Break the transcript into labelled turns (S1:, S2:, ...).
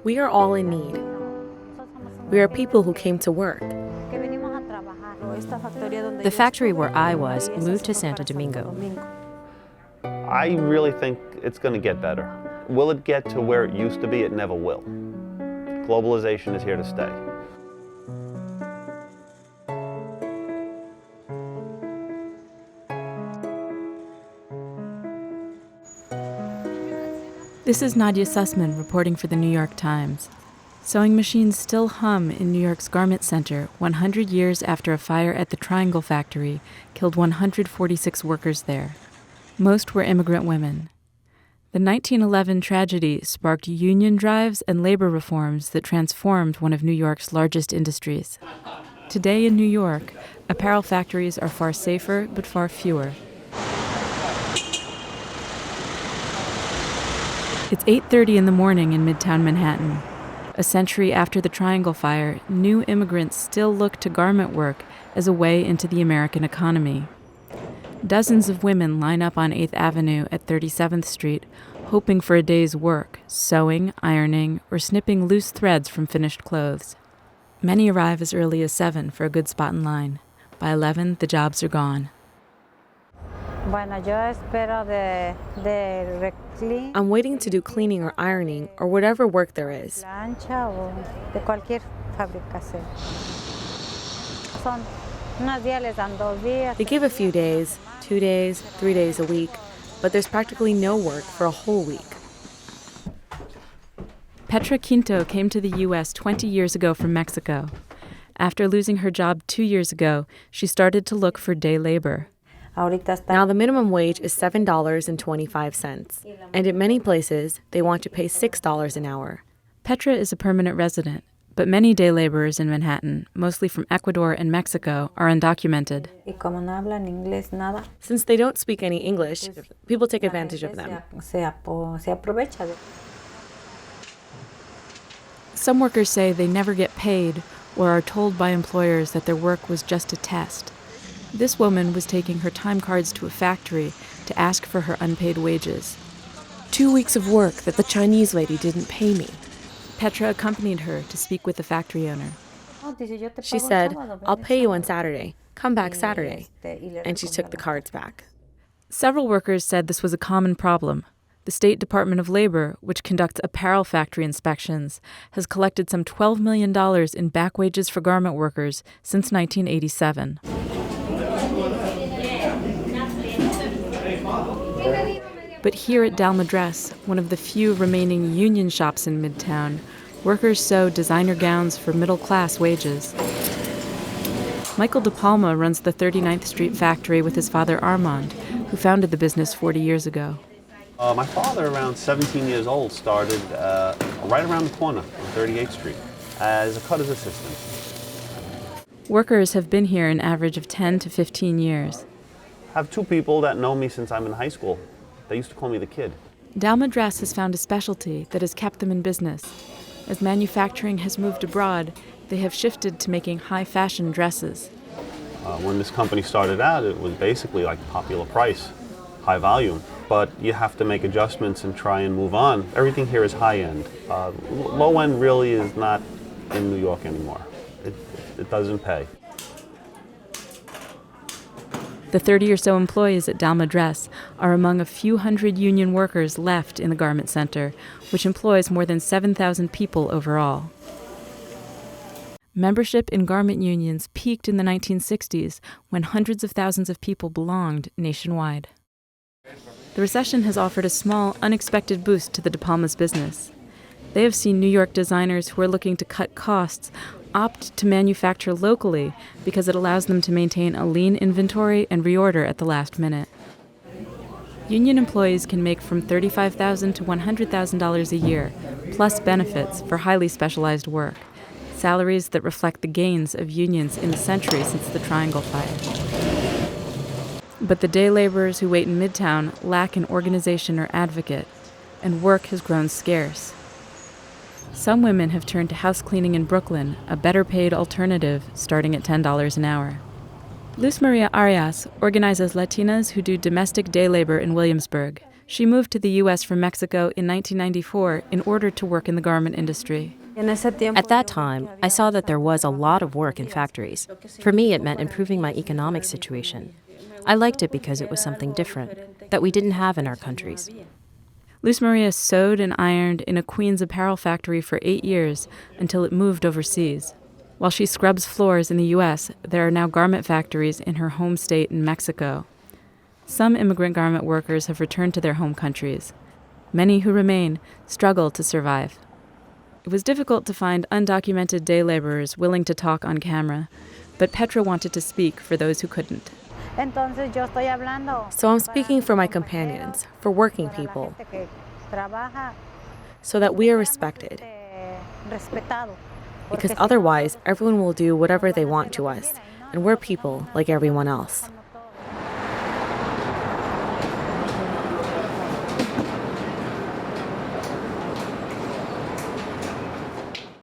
S1: We are all in need. We are people who came to work.
S2: The factory where I was moved to Santo Domingo.
S3: I really think it's going to get better. Will it get to where it used to be? It never will. Globalization is here to stay.
S4: This is Nadia Sussman reporting for the New York Times. Sewing machines still hum in New York's Garment Center 100 years after a fire at the Triangle factory killed 146 workers there. Most were immigrant women. The 1911 tragedy sparked union drives and labor reforms that transformed one of New York's largest industries. Today in New York, apparel factories are far safer but far fewer. It's 8:30 in the morning in Midtown Manhattan. A century after the Triangle Fire, new immigrants still look to garment work as a way into the American economy. Dozens of women line up on 8th Avenue at 37th Street, hoping for a day's work, sewing, ironing, or snipping loose threads from finished clothes. Many arrive as early as 7 for a good spot in line. By 11, the jobs are gone.
S1: I'm waiting to do cleaning or ironing or whatever work there is. They give a few days, 2 days, 3 days a week, but there's practically no work for a whole week.
S4: Petra Quinto came to the U.S. 20 years ago from Mexico. After losing her job 2 years ago, she started to look for day labor.
S1: Now the minimum wage is $7.25, and in many places, they want to pay $6 an hour.
S4: Petra is a permanent resident, but many day laborers in Manhattan, mostly from Ecuador and Mexico, are undocumented.
S1: Since they don't speak any English, people take advantage of them.
S4: Some workers say they never get paid or are told by employers that their work was just a test. This woman was taking her time cards to a factory to ask for her unpaid wages.
S1: 2 weeks of work that the Chinese lady didn't pay me.
S4: Petra accompanied her to speak with the factory owner.
S1: She said, "I'll pay you on Saturday. Come back Saturday." And she took the cards back.
S4: Several workers said this was a common problem. The State Department of Labor, which conducts apparel factory inspections, has collected some $12 million in back wages for garment workers since 1987. But here at Dalma Dress, one of the few remaining union shops in Midtown, workers sew designer gowns for middle-class wages. Michael DePalma runs the 39th Street factory with his father Armand, who founded the business 40 years ago.
S3: My father, around 17 years old, started right around the corner on 38th Street as a cutter's assistant.
S4: Workers have been here an average of 10 to 15 years.
S3: I have two people that know me since I'm in high school. They used to call me the kid.
S4: Dalma Dress has found a specialty that has kept them in business. As manufacturing has moved abroad, they have shifted to making high-fashion dresses.
S3: When this company started out, it was basically like popular price, high volume. But you have to make adjustments and try and move on. Everything here is high-end. Low-end really is not in New York anymore. It doesn't pay.
S4: The 30 or so employees at Dalma Dress are among a few hundred union workers left in the Garment Center, which employs more than 7,000 people overall. Membership in garment unions peaked in the 1960s when hundreds of thousands of people belonged nationwide. The recession has offered a small, unexpected boost to the DePalma's business. They have seen New York designers who are looking to cut costs opt to manufacture locally because it allows them to maintain a lean inventory and reorder at the last minute. Union employees can make from $35,000 to $100,000 a year, plus benefits for highly specialized work, salaries that reflect the gains of unions in the century since the Triangle Fire. But the day laborers who wait in Midtown lack an organization or advocate, and work has grown scarce. Some women have turned to house cleaning in Brooklyn, a better-paid alternative starting at $10 an hour. Luz Maria Arias organizes Latinas who do domestic day labor in Williamsburg. She moved to the U.S. from Mexico in 1994 in order to work in the garment industry.
S2: At that time, I saw that there was a lot of work in factories. For me, it meant improving my economic situation. I liked it because it was something different that we didn't have in our countries.
S4: Luz Maria sewed and ironed in a Queens apparel factory for 8 years until it moved overseas. While she scrubs floors in the U.S., there are now garment factories in her home state in Mexico. Some immigrant garment workers have returned to their home countries. Many who remain struggle to survive. It was difficult to find undocumented day laborers willing to talk on camera, but Petra wanted to speak for those who couldn't.
S1: So I'm speaking for my companions, for working people, so that we are respected. Because otherwise, everyone will do whatever they want to us, and we're people like everyone else.